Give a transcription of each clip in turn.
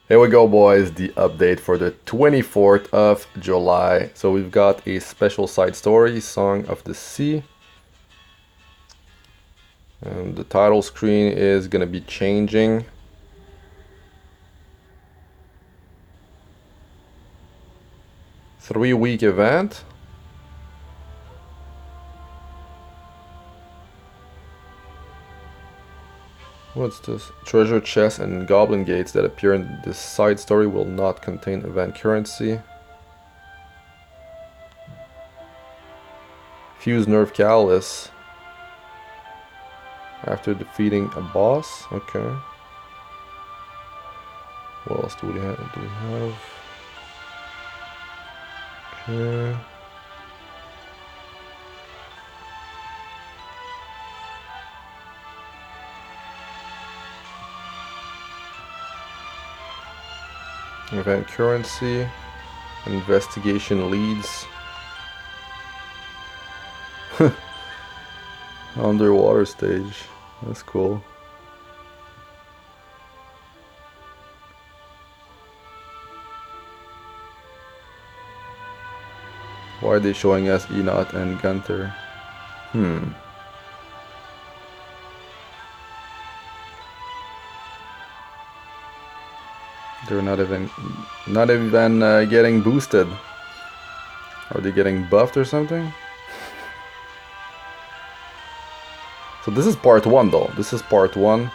Here we go, boys, the update for the 24th of July. So we've got a special side story, Song of the Sea. And the title screen is gonna be changing. Three-week event. What's this? Treasure chests and goblin gates that appear in this side story will not contain event currency. Fuse nerve callus after defeating a boss. Okay. What else do we have? Okay. Event currency, investigation leads, underwater stage. That's cool. Why are they showing us Enot and Gunther? They're not even getting boosted. Are they getting buffed or something? So this is part one, though. This is part one,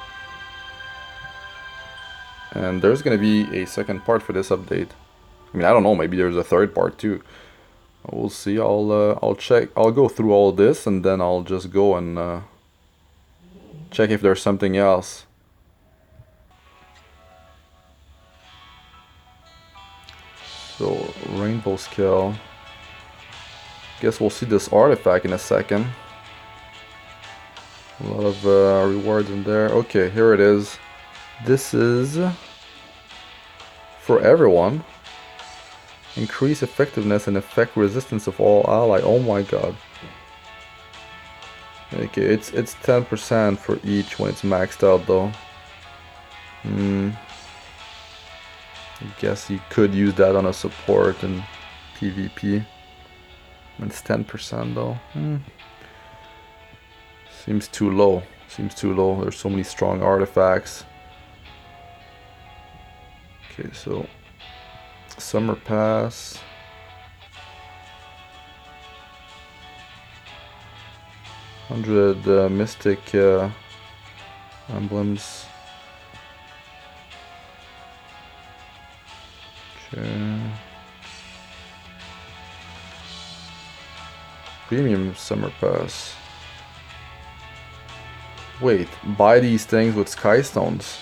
and there's gonna be a second part for this update. I mean, I don't know. Maybe there's a third part too. We'll see. I'll check. I'll go through all this, and then I'll just go and check if there's something else. So, rainbow scale. Guess we'll see this artifact in a second. A lot of rewards in there. Okay, here it is. This is for everyone. Increase effectiveness and effect resistance of all ally. Oh my god. Okay, it's 10% for each when it's maxed out though. I guess you could use that on a support in PvP. It's 10% though. Seems too low. Seems too low. There's so many strong artifacts. Okay, so Summer Pass. Hundred Mystic emblems. Okay. Premium Summer Pass. Wait, buy these things with Sky Stones.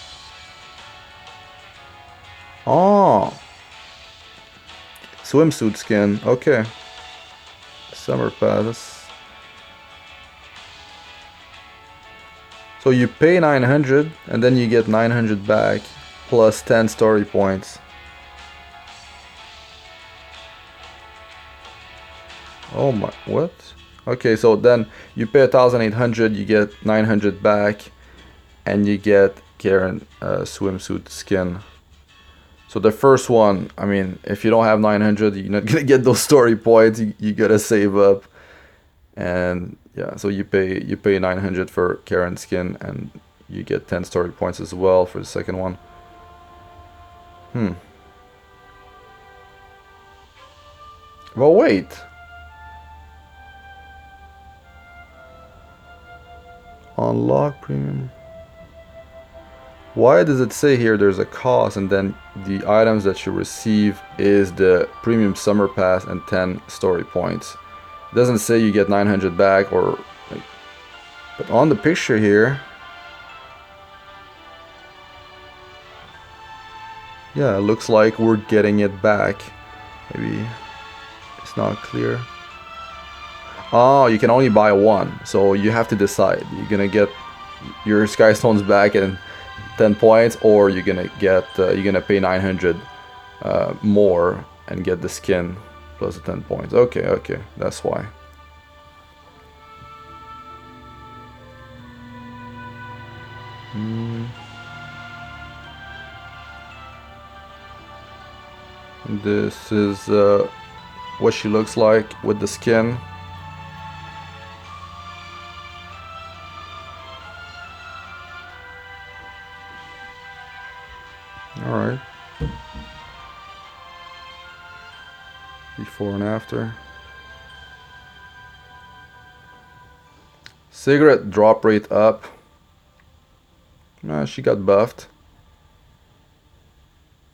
Oh! Swimsuit skin, okay. Summer Pass. So you pay 900 and then you get 900 back plus 10 story points. Oh my, what? Okay, so then you pay 1,800, you get 900 back, and you get Karin swimsuit skin. So the first one, I mean, if you don't have 900, you're not gonna get those story points. You gotta save up, and yeah, so you pay 900 for Karin skin, and you get 10 story points as well for the second one. Well, wait. Unlock premium. Why does it say here there's a cost and then the items that you receive is the premium summer pass and 10 story points? It doesn't say you get 900 back or like, but on the picture here, yeah, it looks like we're getting it back. Maybe it's not clear. Oh, you can only buy one, so you have to decide. You're gonna get your Sky Stones back in 10 points, or you're gonna pay 900 more and get the skin plus the 10 points. Okay, that's why. This is what she looks like with the skin. Alright. Before and after. Sigret drop rate up. She got buffed.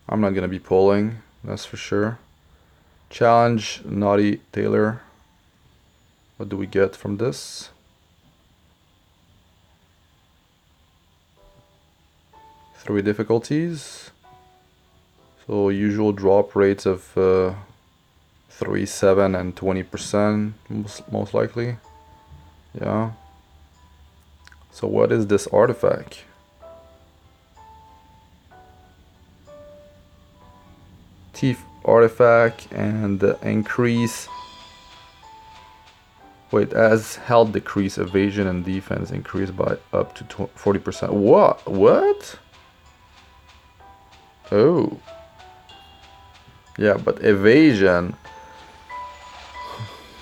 I'm not gonna be pulling, that's for sure. Challenge Naughty Taylor. What do we get from this? Three difficulties. So usual drop rates of 3, 7, and 20% most likely. Yeah. So what is this artifact? Thief artifact and increase. Wait, as health decrease, evasion and defense increase by up to 40%. What? What? Oh. Yeah, but evasion.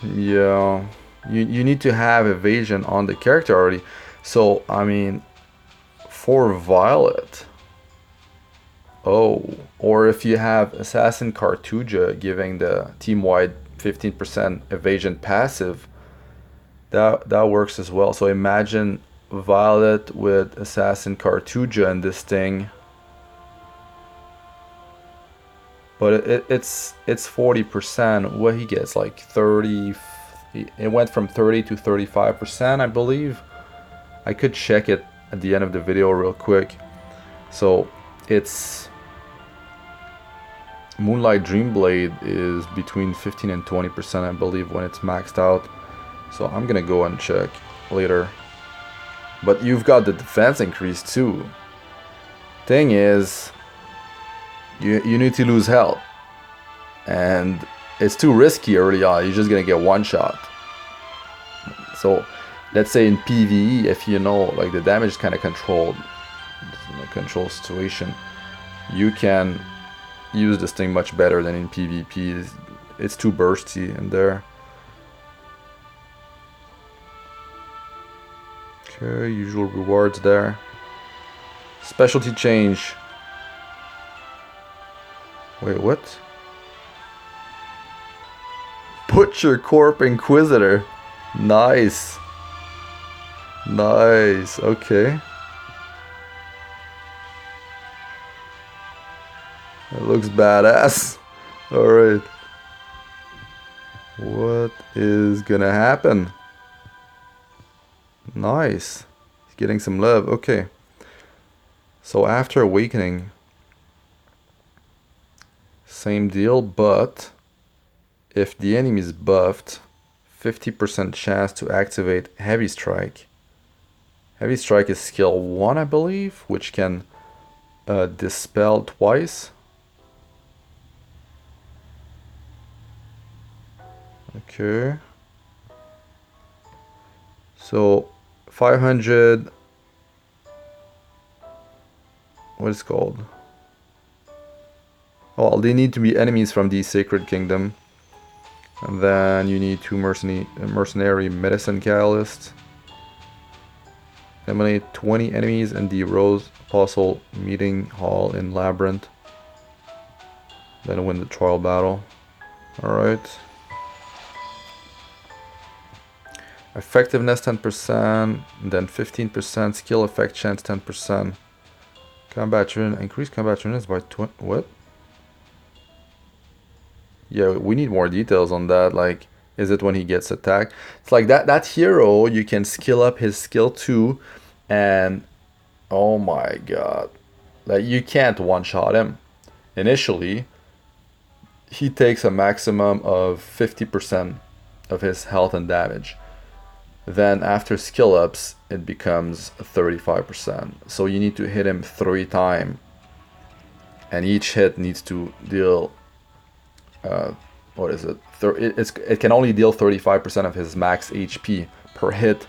Yeah. You need to have evasion on the character already. So, I mean, for Violet. Oh, or if you have Assassin Cartuja giving the team-wide 15% evasion passive, that works as well. So imagine Violet with Assassin Cartuja and this thing. But it's 40%. What he gets, like 30. It went from 30 to 35%, I believe. I could check it at the end of the video real quick. So it's Moonlight Dreamblade is between 15 and 20%, I believe, when it's maxed out. So I'm gonna go and check later. But you've got the defense increase too. Thing is, you need to lose health. And it's too risky early on. You're just gonna get one shot. So let's say in PvE, if you know like the damage is kind of controlled, in a control situation, you can use this thing much better than in PvP. It's too bursty in there. Okay, usual rewards there. Specialty change. Wait, what? Butcher Corp Inquisitor. Nice. Nice, okay. It looks badass. Alright. What is gonna happen? Nice. He's getting some love. Okay. So after awakening, same deal, but if the enemy is buffed, 50% chance to activate Heavy Strike. Heavy Strike is skill 1, I believe, which can dispel twice. Okay. So 500. What is it called? Oh, they need to be enemies from the Sacred Kingdom. And then you need 2 mercenary medicine catalysts. Eliminate 20 enemies in the Rose Apostle meeting hall in Labyrinth. Then win the trial battle. Alright. Effectiveness 10%, then 15%, skill effect chance 10%. Combat turn, increase combat turns by 20. What? Yeah, we need more details on that. Like, is it when he gets attacked? It's like that hero, you can skill up his skill 2, and oh my god. Like, you can't one-shot him. Initially, he takes a maximum of 50% of his health and damage. Then after skill ups, it becomes 35%. So you need to hit him 3 times. And each hit needs to deal... what is it? It can only deal 35% of his max HP per hit.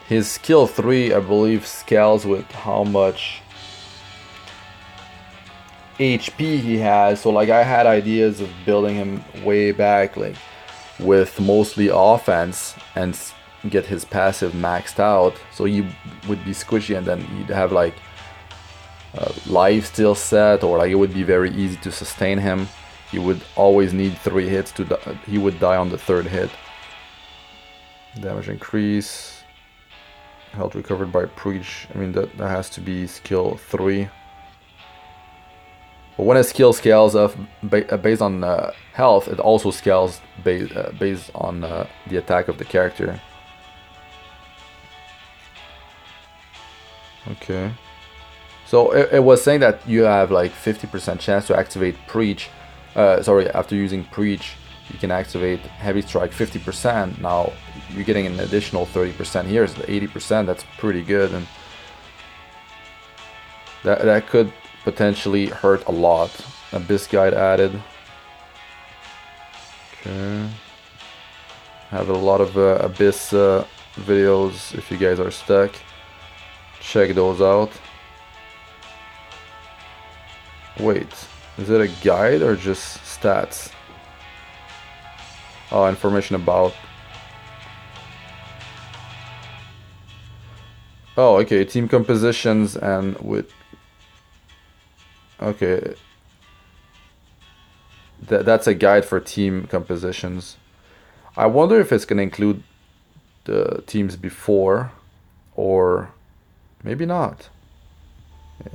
His skill 3, I believe, scales with how much HP he has. So like I had ideas of building him way back, like with mostly offense, and get his passive maxed out, so he would be squishy, and then you'd have like life still set, or like it would be very easy to sustain him. He would always need 3 hits to he would die on the 3rd hit. Damage increase, health recovered by preach. I mean that has to be skill 3. But when a skill scales up based on health, it also scales based on the attack of the character. Okay. So it was saying that you have like 50% chance to activate Preach. Sorry, after using Preach, you can activate Heavy Strike 50%. Now you're getting an additional 30% here, so 80%. That's pretty good, and that could potentially hurt a lot. Abyss Guide added. Okay. Have a lot of Abyss videos if you guys are stuck. Check those out. Wait, is it a guide or just stats? Oh, information about. Oh, okay, team compositions and with. Okay. That's a guide for team compositions. I wonder if it's gonna include the teams before, or maybe not.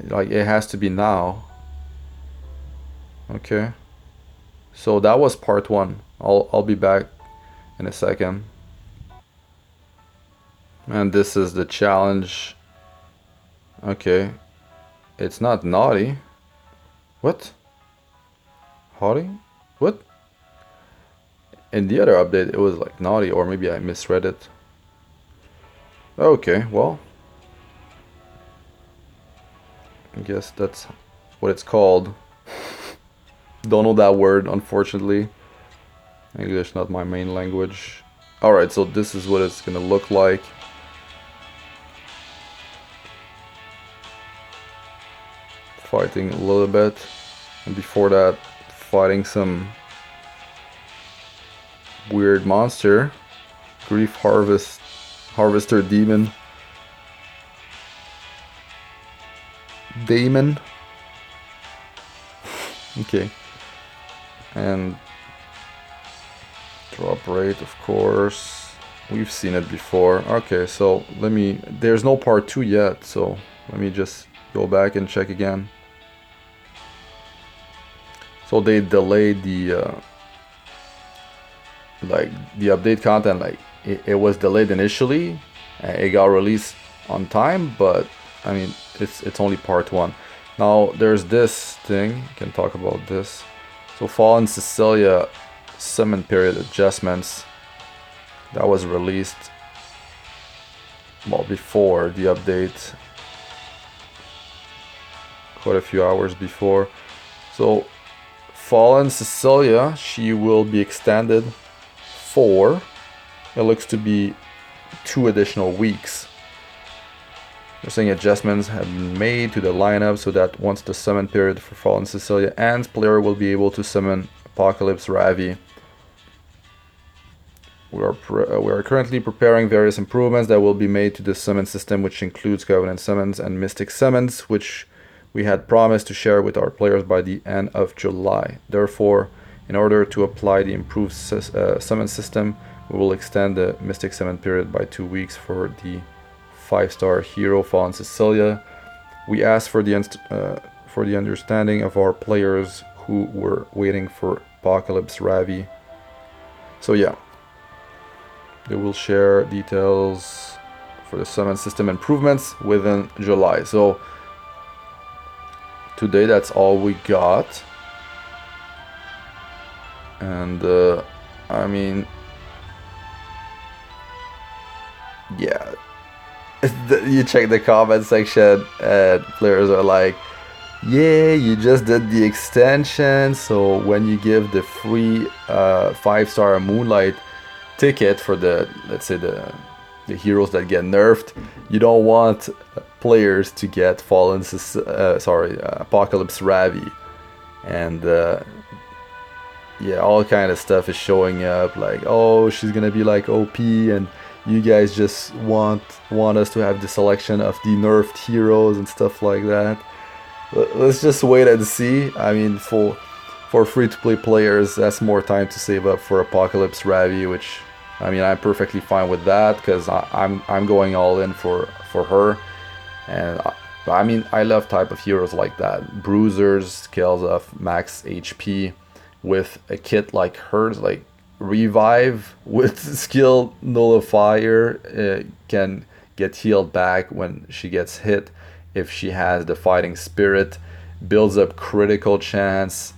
Like it has to be now. Okay, so that was part 1. I'll be back in a second. And this is the challenge. Okay, it's not naughty. What? Haughty? What? In the other update it was like naughty, or maybe I misread it. Okay, well, I guess that's what it's called. Don't know that word, unfortunately. English not my main language. Alright, so this is what it's gonna look like. Fighting a little bit, and before that fighting some weird monster. Grief Harvester Demon. Okay. And drop rate, of course. We've seen it before. Okay, so there's no part 2 yet, so let me just go back and check again. So they delayed the the update content. Like it was delayed initially. It got released on time, but I mean it's only part 1. Now there's this thing. I can talk about this. So Fallen Cecilia summon period adjustments. That was released well before the update. Quite a few hours before. So Fallen Cecilia, she will be extended for, it looks to be 2 additional weeks. They're saying adjustments have been made to the lineup so that once the summon period for Fallen Cecilia ends, player will be able to summon Apocalypse Ravi. We are currently preparing various improvements that will be made to the summon system, which includes Covenant summons and Mystic summons, which we had promised to share with our players by the end of July. Therefore, in order to apply the improved summon system, we will extend the Mystic summon period by 2 weeks for the 5-star hero Fallen Cecilia. We asked for the understanding of our players who were waiting for Apocalypse Ravi. So yeah, they will share details for the summon system improvements within July. So today that's all we got. And I mean, yeah, you check the comment section and players are like, yeah, you just did the extension, so when you give the free 5-star Moonlight ticket for the, let's say the heroes that get nerfed, you don't want players to get Apocalypse Ravi. and yeah, all kind of stuff is showing up, like, oh, she's gonna be like OP, and you guys just want us to have the selection of the nerfed heroes and stuff like that. Let's just wait and see. I mean, for free-to-play players, that's more time to save up for Apocalypse Ravi, which, I mean, I'm perfectly fine with that, because I'm going all in for her. And I mean, I love type of heroes like that. Bruisers, scales of max HP with a kit like hers, like Revive with skill nullifier, can get healed back when she gets hit if she has the fighting spirit, builds up critical chance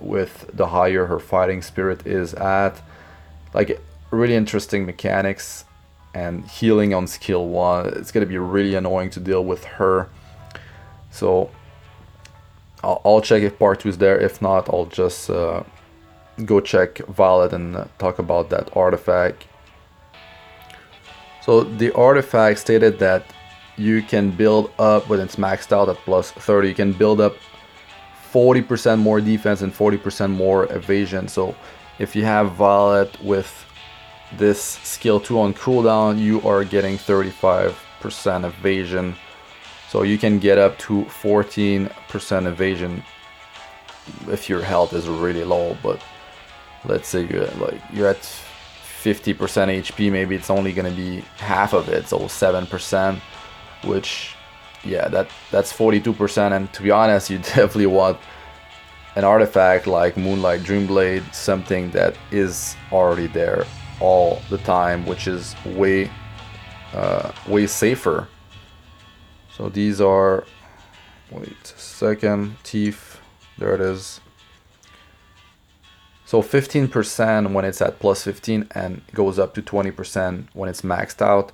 with the higher her fighting spirit is at. Like, really interesting mechanics. And healing on skill 1, it's gonna be really annoying to deal with her. So I'll check if part 2 is there. If not, I'll just go check Violet and talk about that artifact. So the artifact stated that you can build up, when it's maxed out at plus 30, you can build up 40% more defense and 40% more evasion. So if you have Violet with this skill 2 on cooldown, you are getting 35% evasion. So you can get up to 14% evasion if your health is really low. But let's say you're at 50% HP, maybe it's only gonna be half of it, so 7%, which, yeah, that's 42%. And to be honest, you definitely want an artifact like Moonlight Dreamblade, something that is already there all the time, which is way safer. So these are, wait a second, Teeth, there it is. So 15% when it's at plus 15 and goes up to 20% when it's maxed out.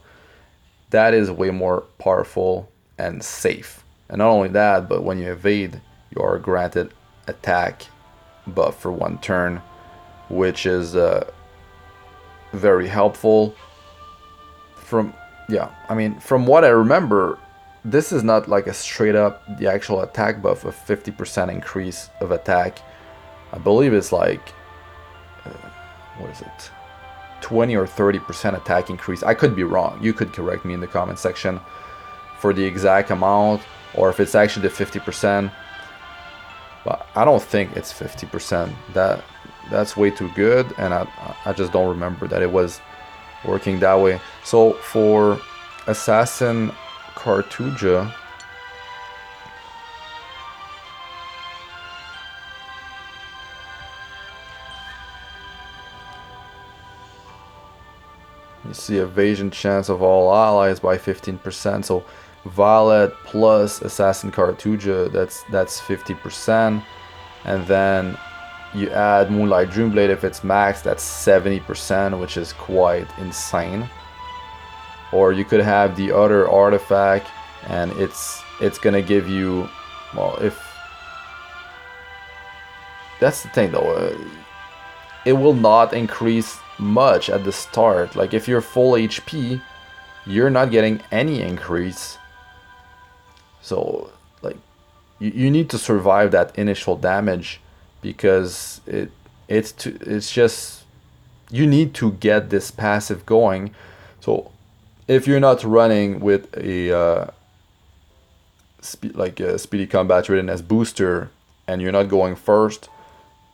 That is way more powerful and safe. And not only that, but when you evade, you are granted attack buff for 1 turn, which is very helpful. From what I remember, this is not like a straight up the actual attack buff of 50% increase of attack. I believe it's like what is it, 20 or 30% attack increase. I could be wrong, you could correct me in the comment section for the exact amount, or if it's actually the 50%, but I don't think it's 50%. That's way too good, and I just don't remember that it was working that way. So for Assassin Cartuja, you see evasion chance of all allies by 15%. So Violet plus Assassin Cartuja, that's 50%, and then you add Moonlight Dreamblade if it's maxed, that's 70%, which is quite insane. Or you could have the other artifact, and it's gonna give you, well, if that's the thing though, it will not increase much at the start. Like if you're full HP, you're not getting any increase. So like you need to survive that initial damage, because it's just, you need to get this passive going. So if you're not running with a speedy combat readiness booster, and you're not going first,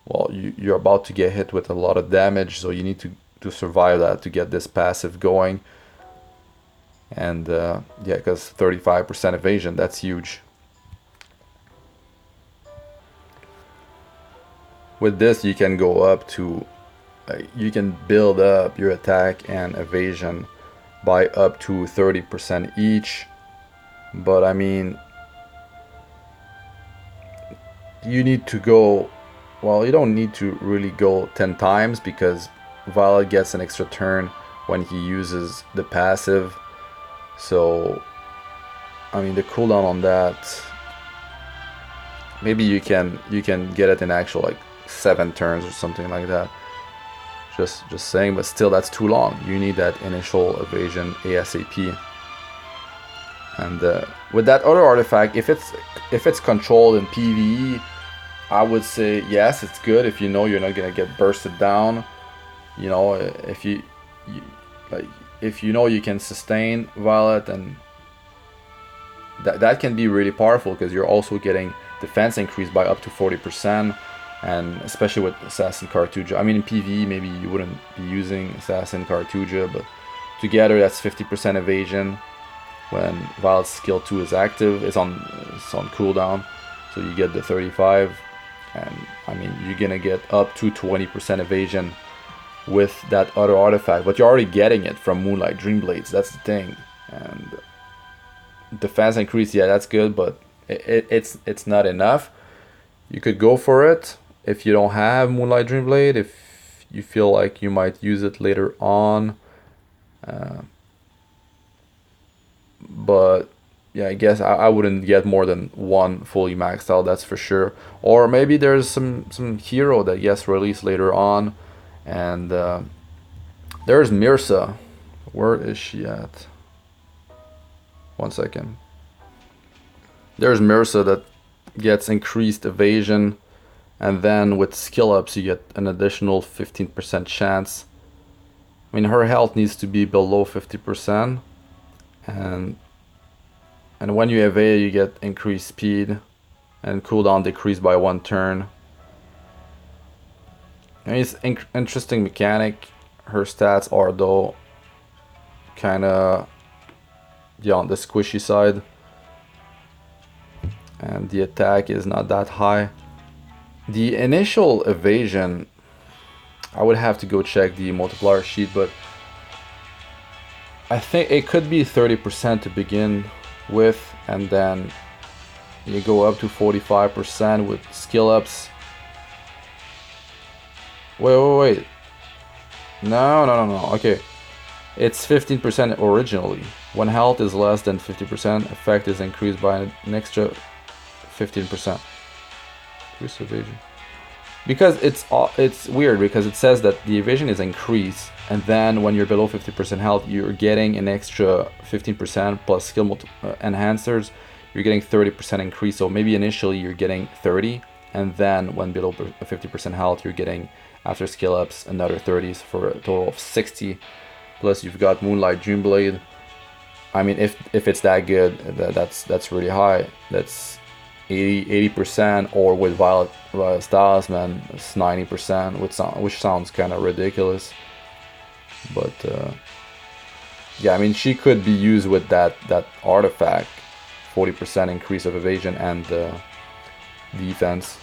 well, you're about to get hit with a lot of damage. So you need to survive that to get this passive going. And yeah, because 35% evasion, that's huge. With this, you can go up to, you can build up your attack and evasion by up to 30% each. But I mean, you need to go, well, you don't need to really go 10 times, because Violet gets an extra turn when he uses the passive. So I mean, the cooldown on that, maybe you can get it in actual like 7 turns or something like that. Just saying, but still that's too long. You need that initial evasion ASAP. And with that other artifact, if it's controlled in PvE, I would say yes, it's good if you know you're not gonna get bursted down. You know, if you like, if you know you can sustain Violet, and that can be really powerful because you're also getting defense increased by up to 40%, and especially with Assassin Cartuja. I mean, in PvE maybe you wouldn't be using Assassin Cartuja, but together that's 50% evasion when Violet's skill 2 is active. It's on cooldown, so you get the 35, and I mean you're gonna get up to 20% evasion with that other artifact, but you're already getting it from Moonlight Dreamblades. That's the thing. And defense increase, yeah, that's good, but it's not enough. You could go for it if you don't have Moonlight Dreamblade, if you feel like you might use it later on. But yeah, I guess I wouldn't get more than one fully maxed out, that's for sure. Or maybe there's some hero that gets released later on. And there's Mirsa. Where is she at? 1 second. There's Mirsa that gets increased evasion, and then with skill ups you get an additional 15% chance. I mean, her health needs to be below 50%, and when you evade you get increased speed and cooldown decreased by 1 turn. I mean, it's interesting mechanic. Her stats are though kind of, yeah, on the squishy side, and the attack is not that high. The initial evasion, I would have to go check the multiplier sheet, but I think it could be 30% to begin with, and then you go up to 45% with skill ups. Wait. No. Okay. It's 15% originally. When health is less than 50%, effect is increased by an extra 15%. Increase evasion. Because it's weird, because it says that the evasion is increased, and then when you're below 50% health, you're getting an extra 15% plus skill enhancers. You're getting 30% increase. So maybe initially you're getting 30, and then when below 50% health, you're getting, after skill ups, another 30s for a total of 60. Plus you've got Moonlight Dreamblade. I mean, if it's that good, that's really high. That's 80%, or with Violet Talisman, it's 90%, which sounds kind of ridiculous. But yeah, I mean, she could be used with that artifact, 40% increase of evasion and defense.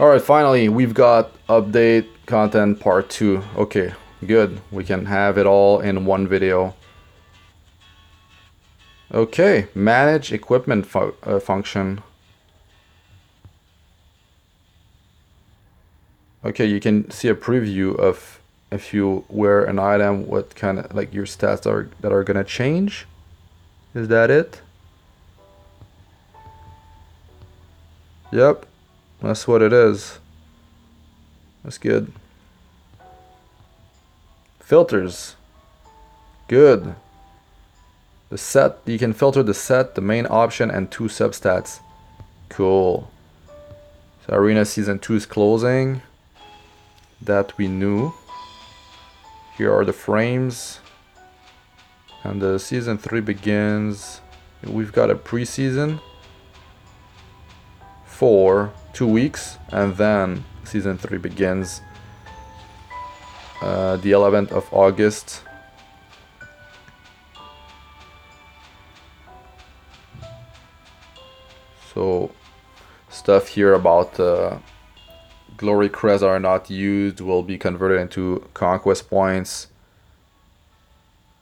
Alright, finally, we've got update content part 2. Okay, good. We can have it all in one video. Okay, manage equipment function. Okay, you can see a preview of if you wear an item, what kind of, like, your stats that are gonna change. Is that it? Yep. That's what it is. That's good. Filters. Good. The set, you can filter the set, the main option, and 2 substats. Cool. So Arena Season 2 is closing. That we knew. Here are the frames. And the Season 3 begins. We've got a pre-season for 2 weeks, and then Season 3 begins the 11th of August. So stuff here about glory crests are not used will be converted into conquest points.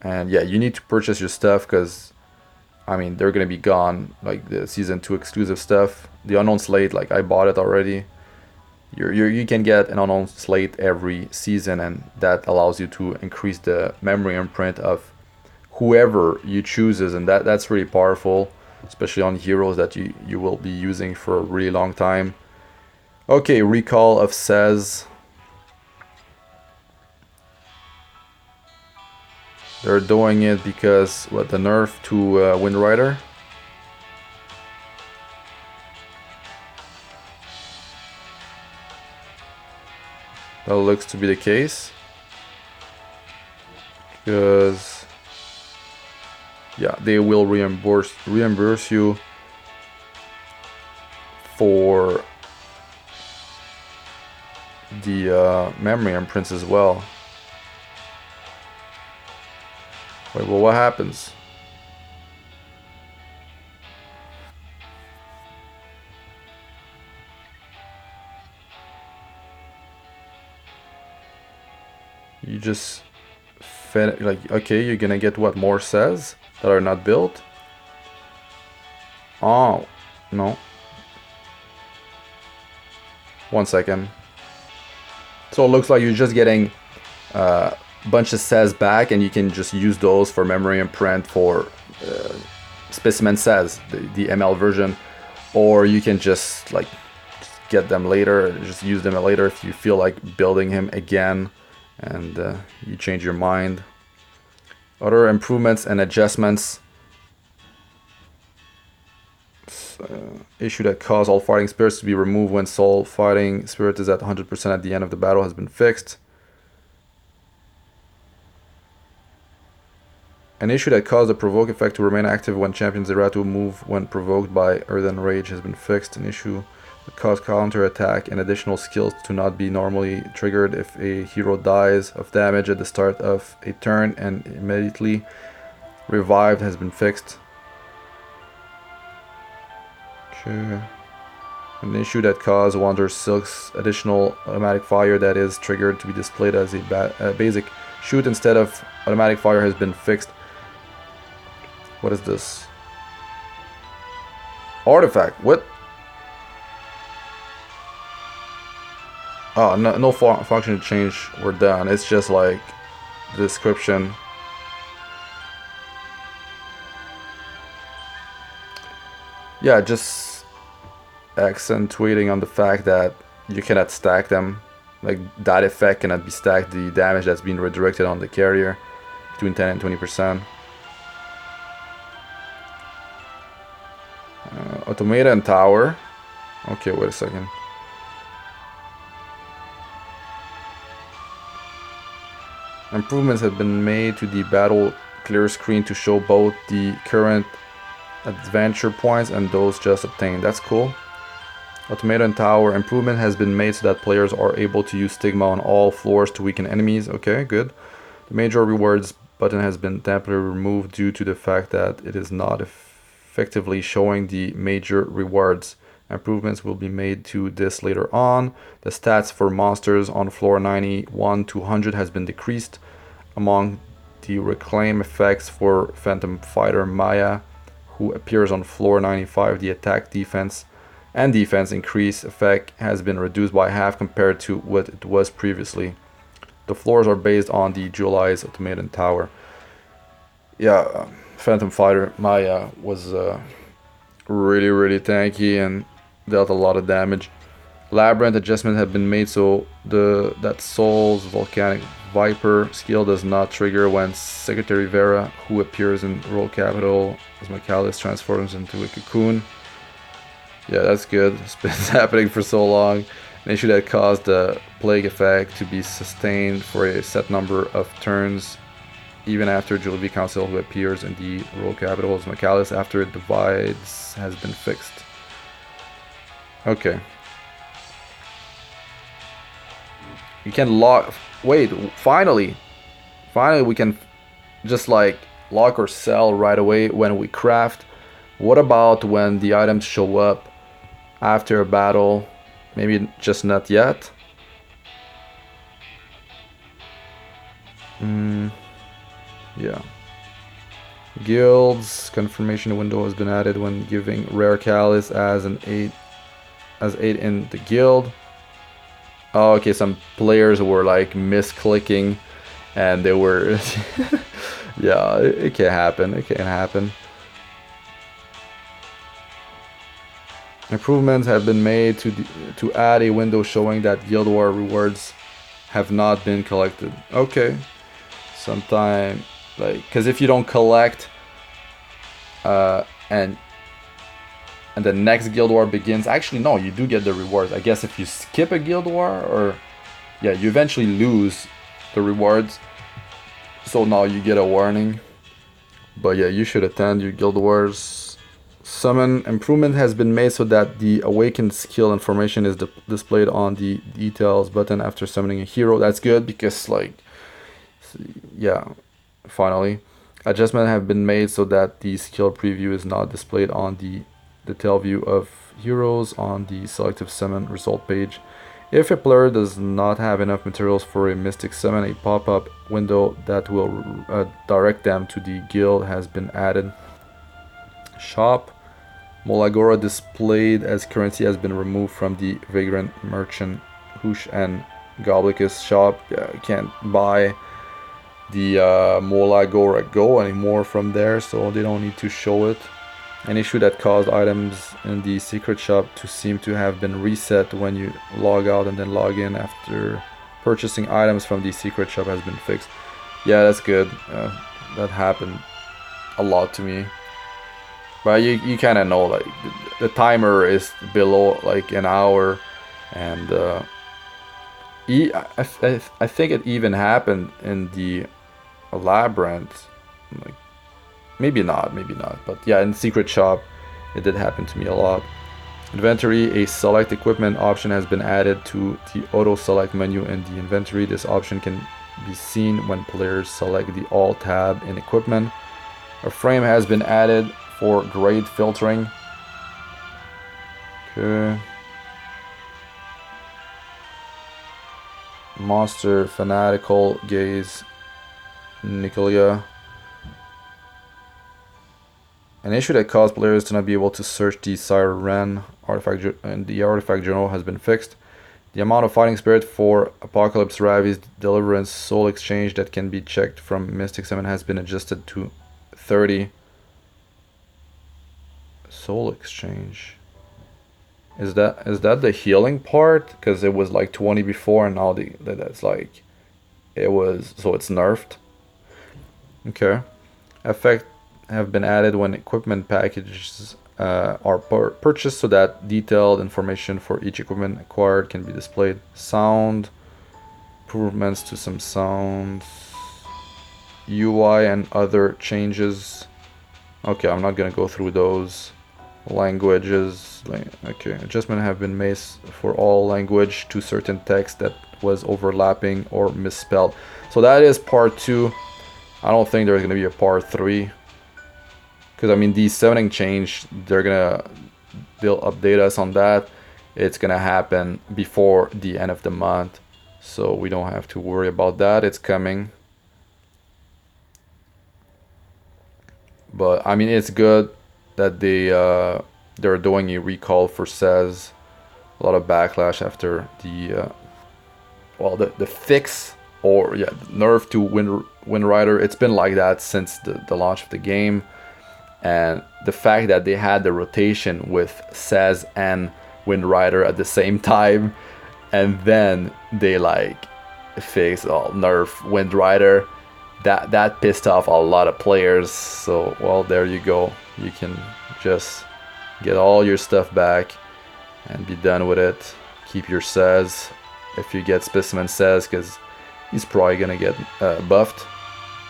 And yeah, you need to purchase your stuff because, I mean, they're gonna be gone, like the Season 2 exclusive stuff. The Unknown Slate, like, I bought it already. You can get an Unknown Slate every season, and that allows you to increase the memory imprint of whoever you chooses, and that's really powerful, especially on heroes that you will be using for a really long time. Okay, recall of Says. They're doing it because, what, the nerf to Wind Rider? That looks to be the case. Because yeah, they will reimburse you for the memory imprints as well. Wait, well, what happens? You just fed, like, okay, you're gonna get what more says that are not built. Oh, no. 1 second. So it looks like you're just getting a bunch of says back, and you can just use those for memory imprint for specimen says, the ML version, or you can just like get them later, just use them later if you feel like building him again and you change your mind. Other improvements and adjustments. Issue that caused all fighting spirits to be removed when soul fighting spirit is at 100% at the end of the battle has been fixed. An issue that caused the provoke effect to remain active when champions errata move when provoked by Earthen Rage has been fixed. An issue that caused counter attack and additional skills to not be normally triggered if a hero dies of damage at the start of a turn and immediately revived has been fixed. Okay. An issue that caused Wanderer Silk's additional automatic fire that is triggered to be displayed as a basic shoot instead of automatic fire has been fixed. What is this? Artifact. What? Oh, no function change. We're done. It's just like the description. Yeah, just accentuating on the fact that you cannot stack them. Like that effect cannot be stacked. The damage that's being redirected on the carrier between 10 and 20%. Automata and tower. Okay, wait a second. Improvements have been made to the battle clear screen to show both the current adventure points and those just obtained. That's cool. Automata and tower improvement has been made so that players are able to use stigma on all floors to weaken enemies. Okay, good. The major rewards button has been temporarily removed due to the fact that it is not effectively showing the major rewards. Improvements will be made to this later on. The stats for monsters on floor 91 to 100 has been decreased. Among the reclaim effects for Phantom Fighter Maya, who appears on floor 95, the attack, defense increase effect has been reduced by half compared to what it was previously. The floors are based on the dualized automated tower. Yeah, Phantom Fighter Maya was really tanky and dealt a lot of damage. Labyrinth adjustments have been made so that Soul's Volcanic Viper skill does not trigger when Secretary Vera, who appears in Roll Capital as Michaelis, transforms into a cocoon. Yeah, that's good. It's been happening for so long. An issue that caused the plague effect to be sustained for a set number of turns, even after Julie Council, who appears in the Roll Capital as Michaelis after it divides, has been fixed. Okay. You can lock. Wait, finally we can just like lock or sell right away when we craft. What about when the items show up after a battle? Maybe just not yet. Yeah. Guilds confirmation window has been added when giving rare Callus as an 8 in the guild. Oh, okay, some players were like misclicking and they were yeah, it can happen. It can happen. Improvements have been made to add a window showing that Guild War rewards have not been collected. Okay. Sometime like, because if you don't collect and the next Guild War begins, actually no, you do get the rewards. I guess if you skip a Guild War, or yeah, you eventually lose the rewards. So now you get a warning. But yeah, you should attend your Guild Wars. Summon improvement has been made so that the awakened skill information is displayed on the details button after summoning a hero. That's good because, like, yeah, finally. Adjustments have been made so that the skill preview is not displayed on the detail view of heroes on the selective summon result page. If a player does not have enough materials for a mystic summon, a pop-up window that will direct them to the guild has been added. Shop. Molagora displayed as currency has been removed from the Vagrant Merchant Hoosh and Goblicus shop. You can't buy the Molagora Go anymore from there, so they don't need to show it. An issue that caused items in the secret shop to seem to have been reset when you log out and then log in after purchasing items from the secret shop has been fixed. Yeah, that's good. That happened a lot to me. But you kind of know, like, the timer is below like an hour, and I think it even happened in the Labyrinth. Like, maybe not, but yeah, in Secret Shop, it did happen to me a lot. Inventory, a select equipment option has been added to the auto select menu in the inventory. This option can be seen when players select the all tab in equipment. A frame has been added for grade filtering. Okay. Monster, Fanatical, Gaze, Nicolia. An issue that caused players to not be able to search the Siren artifact and the artifact journal has been fixed. The amount of fighting spirit for Apocalypse Ravi's Deliverance Soul Exchange that can be checked from Mystic Summon has been adjusted to 30. Soul Exchange. Is that the healing part? Because it was like 20 before, and now that's like, it was, so it's nerfed. Okay. Effect have been added when equipment packages are purchased so that detailed information for each equipment acquired can be displayed. Sound, improvements to some sounds, UI and other changes. Okay, I'm not gonna go through those. Languages, okay, adjustments have been made for all language to certain text that was overlapping or misspelled. So that is part 2. I don't think there's gonna be a part 3. Because, I mean, the summoning change, they'll update us on that. It's gonna happen before the end of the month, so we don't have to worry about that. It's coming. But I mean, it's good that they're doing a recall for Says. A lot of backlash after the the fix, or yeah, nerf to Wind Rider. It's been like that since the launch of the game. And the fact that they had the rotation with Saz and Wind Rider at the same time, and then they like fixed nerf Wind Rider, that pissed off a lot of players. So, well, there you go. You can just get all your stuff back and be done with it. Keep your Saz if you get Specimen Saz, because he's probably gonna get buffed.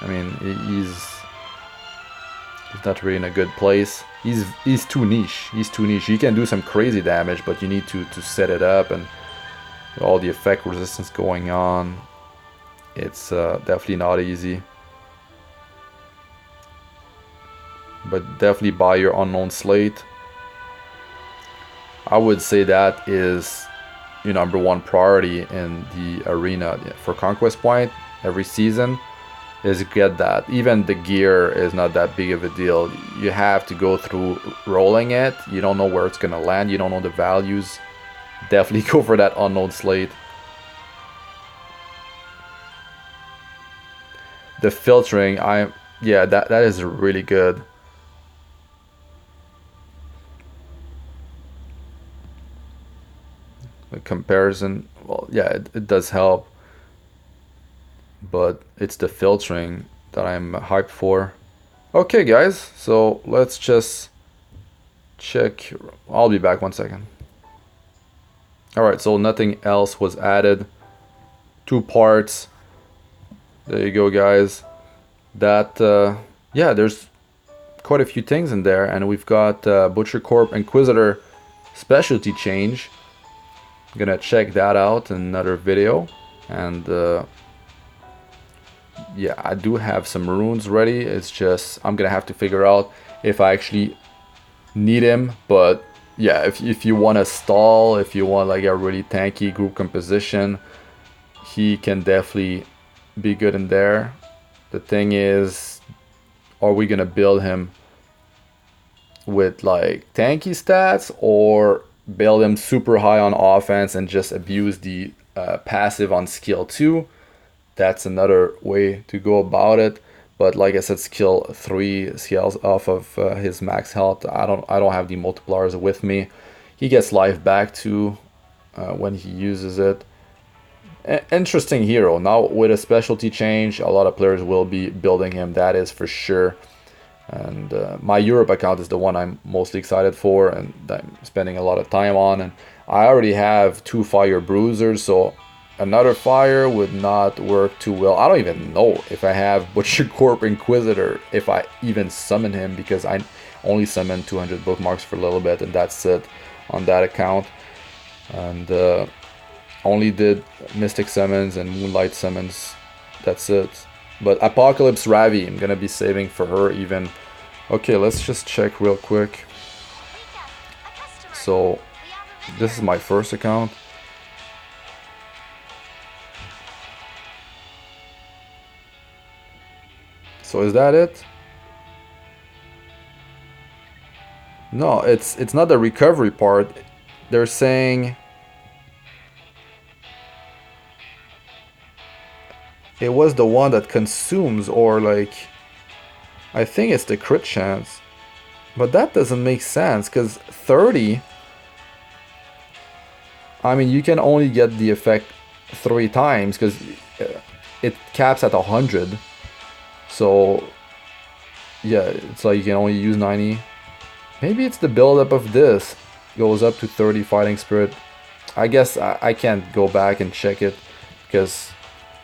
I mean, he's not really in a good place. He's too niche. He's too niche. He can do some crazy damage, but you need to set it up, and all the effect resistance going on. It's definitely not easy. But definitely buy your Unknown Slate. I would say that is your number 1 priority in the arena for Conquest Point every season. Is get that. Even the gear is not that big of a deal. You have to go through rolling it. You don't know where it's gonna land. You don't know the values. Definitely go for that Unknown Slate. The filtering, that is really good. The comparison, well, yeah, it does help. But it's the filtering that I'm hyped for. Okay, guys, so let's just check. I'll be back 1 second. Alright, so nothing else was added. 2 parts. There you go, guys. That yeah, there's quite a few things in there, and we've got Butcher Corp Inquisitor specialty change. I'm gonna check that out in another video. And yeah, I do have some runes ready. It's just I'm gonna have to figure out if I actually need him. But yeah, if you want to stall, if you want like a really tanky group composition, he can definitely be good in there. The thing is, are we gonna build him with like tanky stats, or build him super high on offense and just abuse the passive on skill 2? That's another way to go about it. But like I said, skill 3 scales off of his max health. I don't have the multipliers with me. He gets life back too when he uses it. Interesting hero. Now with a specialty change, a lot of players will be building him, that is for sure. And my Europe account is the one I'm mostly excited for, and I'm spending a lot of time on. And I already have 2 fire bruisers, so another fire would not work too well. I don't even know if I have Butcher Corp Inquisitor, if I even summon him, because I only summon 200 bookmarks for a little bit, and that's it on that account. And only did Mystic summons and Moonlight summons, that's it. But Apocalypse Ravi, I'm gonna be saving for her even. Okay, let's just check real quick. So this is my first account. So is that it? No, it's not the recovery part. They're saying it was the one that consumes, or like, I think it's the crit chance. But that doesn't make sense, because 30, I mean, you can only get the effect 3 times, because it caps at 100. So yeah, it's like you can only use 90. Maybe it's the buildup of this goes up to 30 fighting spirit. I guess I can't go back and check it because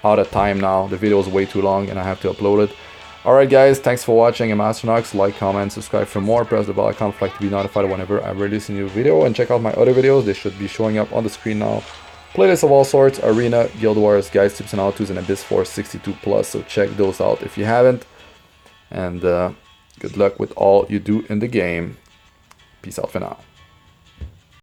out of time now. The video is way too long and I have to upload it. Alright guys, thanks for watching. I'm Astranox. Like, comment, subscribe for more. Press the bell icon for like to be notified whenever I release a new video. And check out my other videos. They should be showing up on the screen now. Playlists of all sorts, Arena, Guild Wars, Guides, Tips and How-Tos, and Abyss Force 62+. So check those out if you haven't. And good luck with all you do in the game. Peace out for now.